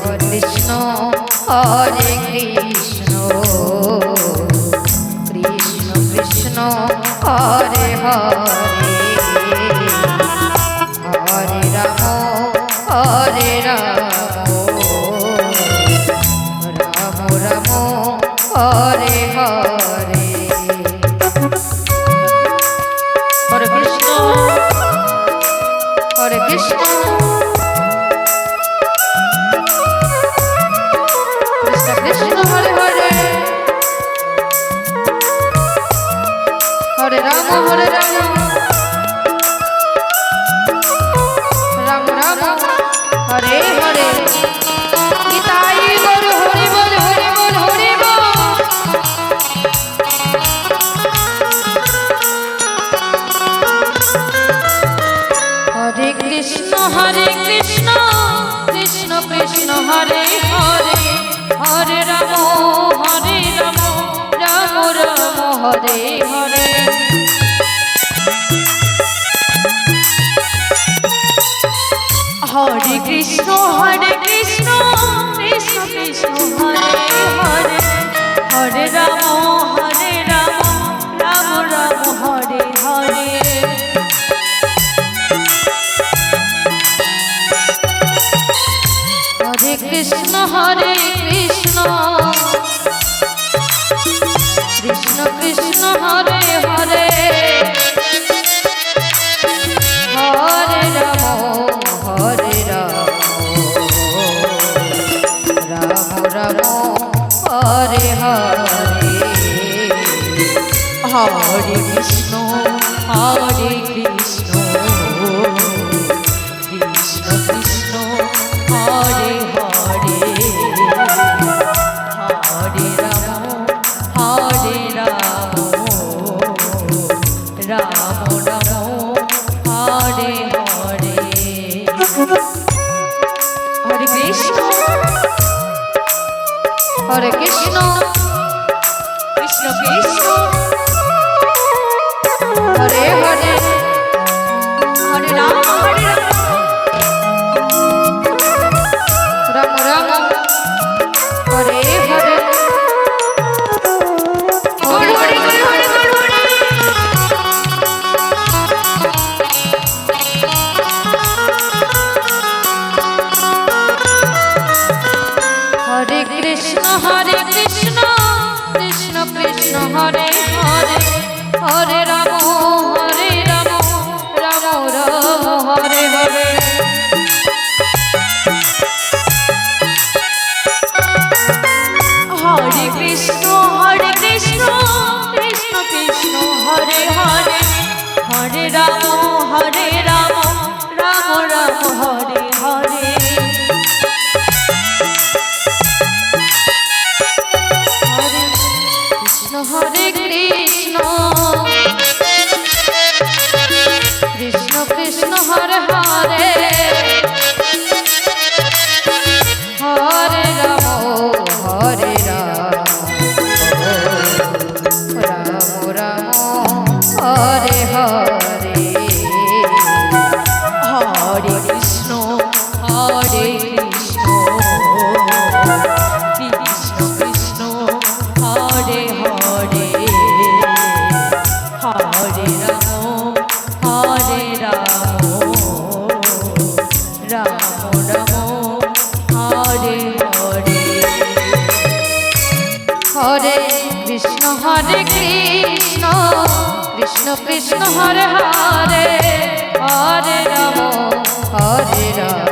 Krishna হরে Krishna Krishna Krishna Hare Hare Hare Ram হরে Ram Ram Ram Hare Hare Hare Krishna হরে Krishna Krishna Krishna Hare Hare Hare Ram হরে Ram Ram Ram Hare Hare গীতাই বল Hari বল Hari বল Hari বল হরে Krishna Krishna Krishna Hare Hare Hare Ram Ram Ram Hare Hare Hare Krishna Krishna Krishna Hare Hare Hare Ram Ram Ram Hare Hare Hare Krishna Krishna Krishna Krishna Hare Hare Hare Ram Ram Ram Hare Hare Hare Krishna Krishna Krishna Krishna Hare Hare Hare Ram Ram Ram Hare Hare Hare Krishna হরে Krishna Krishna Krishna Hare Hare Hare Ram Ram Ram Hare Hare Hare Hare Hare Hare Hare Krishna Krishna Krishna Hare Hare Hare Ram Ram Ram Hare Hare Hare Krishna Krishna Krishna Hare Hare Hare Ram Ram Ram Hare Hare Hare Krishna Krishna Krishna Hare Hare Hare Ram Ram Ram Hare Hare Hare Krishna Krishna Krishna Krishna Hare Hare Hare Ram Ram Ram Hare Hare Hare Krishna Krishna Krishna Krishna Hare Hare Hare Ram